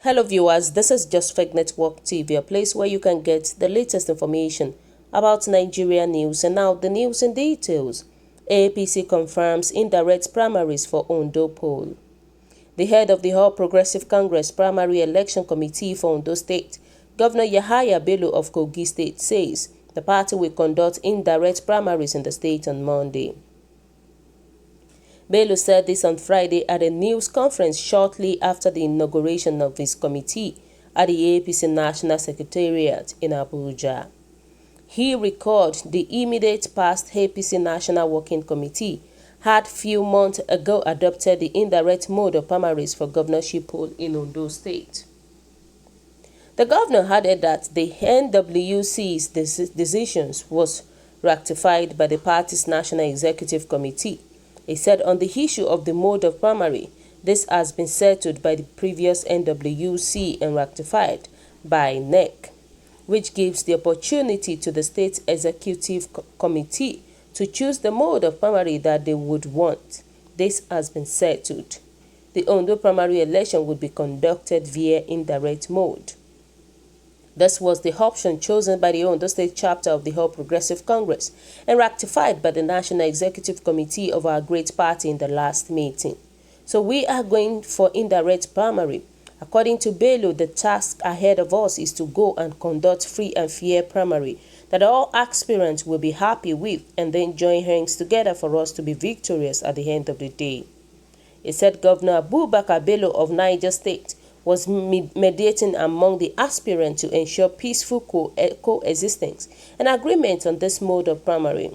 Hello viewers, this is Just Fake Network TV, a place where you can get the latest information about Nigeria news. And now the news in details. APC confirms indirect primaries for Ondo Pōll. The head of the All Progressive Congress Primary Election Committee for Ondo State, Governor Yahaya Bello of Kogi State, says the party will conduct indirect primaries in the state on Monday. Bello said this on Friday at a news conference shortly after the inauguration of his committee at the APC National Secretariat in Abuja. He recalled the immediate past APC National Working Committee had few months ago adopted the indirect mode of primaries for governorship poll in Ondo State. The governor added that the NWC's decisions was ratified by the party's National Executive Committee. He said on the issue of the mode of primary, this has been settled by the previous NWC and ratified by NEC, which gives the opportunity to the State Executive Committee to choose the mode of primary that they would want. This has been settled. The Ondo primary election would be conducted via indirect mode. This was the option chosen by the Ondo State chapter of the All Progressive Congress and ratified by the National Executive Committee of our great party in the last meeting. So we are going for indirect primary. According to Bello, the task ahead of us is to go and conduct free and fair primary that all aspirants will be happy with and then join hands together for us to be victorious at the end of the day. He said Governor Abubakar Bello of Niger State was mediating among the aspirants to ensure peaceful coexistence and agreement on this mode of primary.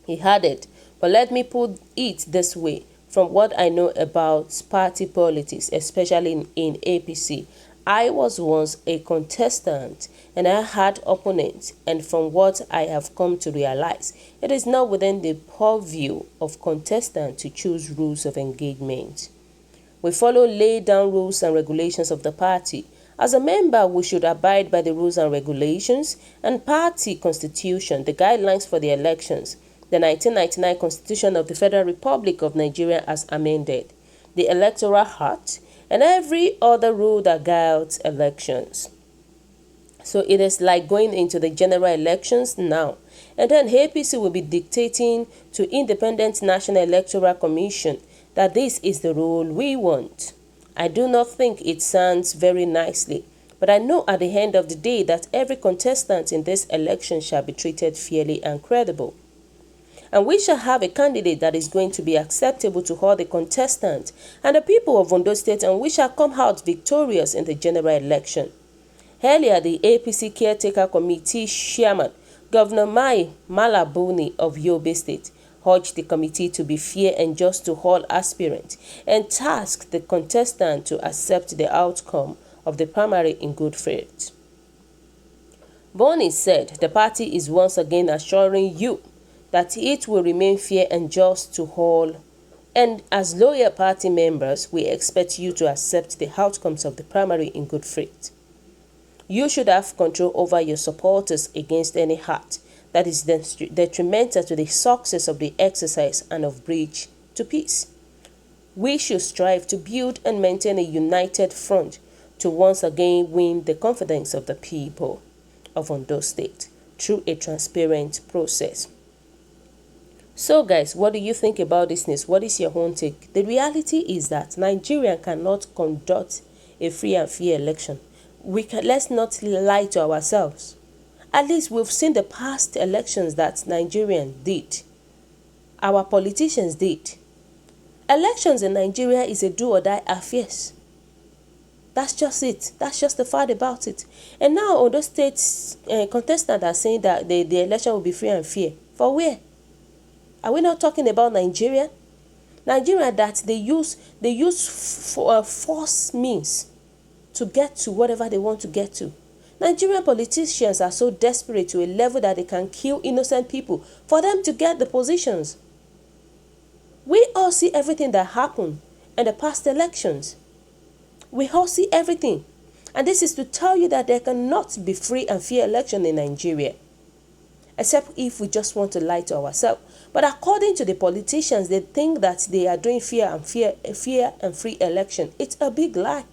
He added, but let me put it this way, from what I know about party politics, especially in APC, I was once a contestant and I had opponents, and from what I have come to realize, it is not within the purview of contestants to choose rules of engagement. We follow laid down rules and regulations of the party. As a member, we should abide by the rules and regulations and party constitution, the guidelines for the elections, the 1999 Constitution of the Federal Republic of Nigeria as amended, the Electoral Act, and every other rule that guides elections. So it is like going into the general elections now, and then APC will be dictating to Independent National Electoral Commission that this is the rule we want. I do not think it sounds very nicely, but I know at the end of the day that every contestant in this election shall be treated fairly and credible. And we shall have a candidate that is going to be acceptable to all the contestants and the people of Ondo State, and we shall come out victorious in the general election. Earlier, the APC Caretaker Committee Chairman, Governor Mai Malabuni of Yobe State, urged the committee to be fair and just to all aspirants and tasked the contestant to accept the outcome of the primary in good faith. Boni said the party is once again assuring you that it will remain fair and just to all, and as loyal party members, we expect you to accept the outcomes of the primary in good faith. You should have control over your supporters against any hurt that is detrimental to the success of the exercise and of bridge to peace. We should strive to build and maintain a united front to once again win the confidence of the people of Ondo State through a transparent process. So guys, what do you think about this news? What is your own take? The reality is that Nigeria cannot conduct a free and fair election. Let's not lie to ourselves. At least we've seen the past elections that Nigerians did. Our politicians did. Elections in Nigeria is a do or die affair. That's just it. That's just the fact about it. And now Ondo State's contestants are saying that the election will be free and fair. For where? Are we not talking about Nigeria? Nigeria that they use force means to get to whatever they want to get to. Nigerian politicians are so desperate to a level that they can kill innocent people for them to get the positions. We all see everything that happened in the past elections. We all see everything. And this is to tell you that there cannot be free and fair election in Nigeria, except if we just want to lie to ourselves. But according to the politicians, they think that they are doing fair and free election. It's a big lie.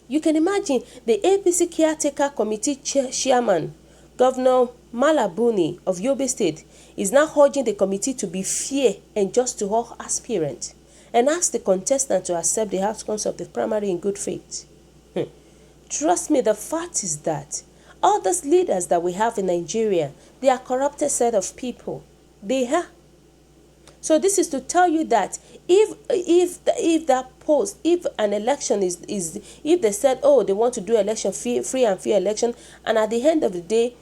You can imagine the APC caretaker committee chairman, Governor Malabuni of Yobe State, is now urging the committee to be fair and just to all aspirants and ask the contestant to accept the outcomes of the primary in good faith. Trust me, the fact is that all those leaders that we have in Nigeria, they are corrupted set of people. They are. So this is to tell you that if that post, if an election is if they said, oh, they want to do election free and fair election, and at the end of the day,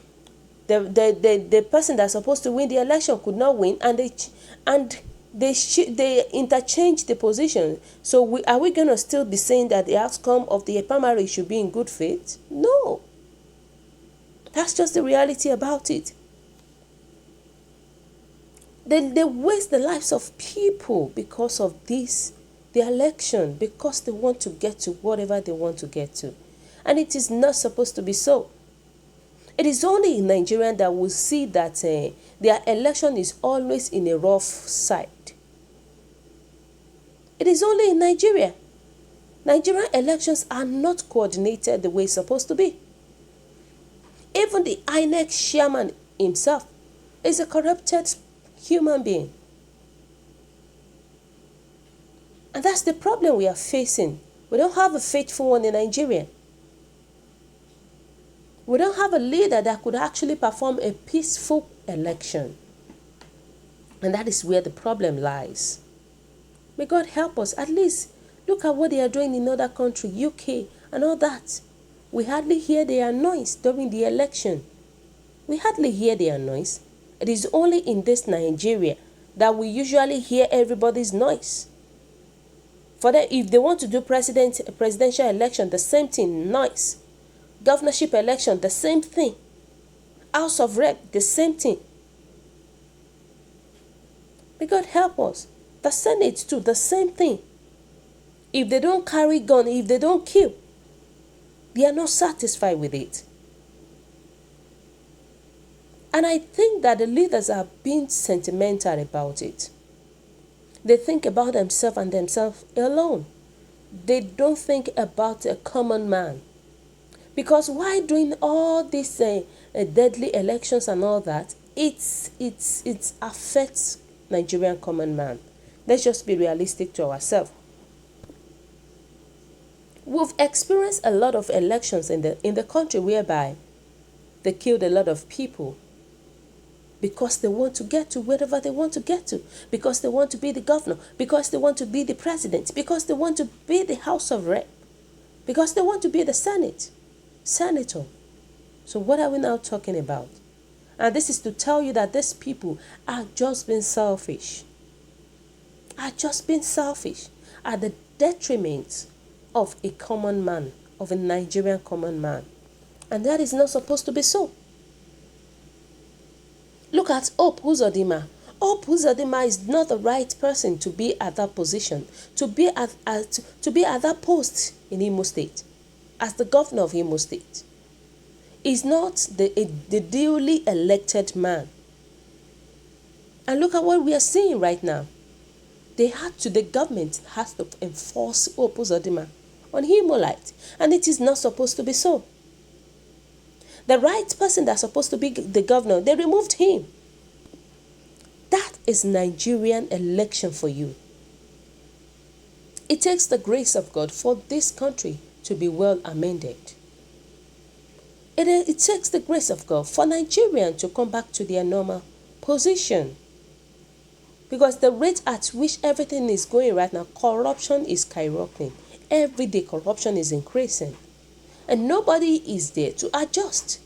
the person that's supposed to win the election could not win, and they interchange the position. So are we going to still be saying that the outcome of the primary should be in good faith? No. That's just the reality about it. They waste the lives of people because of this, the election, because they want to get to whatever they want to get to. And it is not supposed to be so. It is only in Nigeria that we see that their election is always in a rough side. It is only in Nigeria. Nigerian elections are not coordinated the way it's supposed to be. Even the INEC chairman himself is a corrupted human being. And that's the problem we are facing. We don't have a faithful one in Nigeria. We don't have a leader that could actually perform a peaceful election. And that is where the problem lies. May God help us. At least look at what they are doing in other countries, UK and all that. We hardly hear their noise during the election. We hardly hear their noise. It is only in this Nigeria that we usually hear everybody's noise. For them, if they want to do presidential election, the same thing, noise. Governorship election, the same thing. House of Rep, the same thing. May God help us. The Senate too, the same thing. If they don't carry gun, if they don't kill, they are not satisfied with it. And I think that the leaders are being sentimental about it. They think about themselves and themselves alone. They don't think about a common man. Because why doing all these deadly elections and all that, it affects Nigerian common man. Let's just be realistic to ourselves. We've experienced a lot of elections in the country whereby they killed a lot of people because they want to get to wherever they want to get to, because they want to be the governor, because they want to be the president, because they want to be the House of Rep, because they want to be the senator. So what are we now talking about? And this is to tell you that these people are just being selfish. At the detriment of a common man, of a Nigerian common man. And that is not supposed to be so. Look at Hope Uzodinma. Hope Uzodinma is not the right person to be at that position, to be at that post in Imo State, as the governor of Imo State. He's not the duly elected man. And look at what we are seeing right now. The government has to enforce Hope Uzodinma on Imolite, and it is not supposed to be so. The right person that's supposed to be the governor, they removed him. That is Nigerian election for you. It takes the grace of God for this country to be well amended. It takes the grace of God for Nigerians to come back to their normal position. Because the rate at which everything is going right now, corruption is skyrocketing. Every day corruption is increasing. And nobody is there to adjust.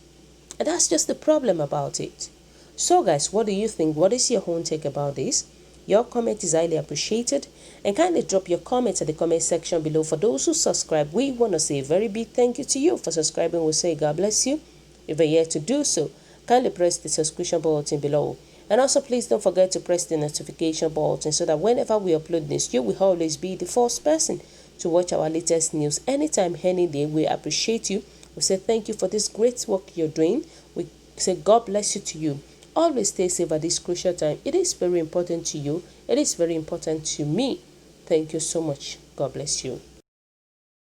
And that's just the problem about it. So guys, what do you think? What is your own take about this? Your comment is highly appreciated. And kindly drop your comments in the comment section below. For those who subscribe, we want to say a very big thank you to you for subscribing. We'll say God bless you. If you're yet to do so, kindly press the subscription button below. And also please don't forget to press the notification button so that whenever we upload this, you will always be the first person to watch our latest news anytime, any day. We appreciate you. We say thank you for this great work you're doing. We say God bless you to you. Always stay safe at this crucial time. It is very important to you. It is very important to me. Thank you so much. God bless you.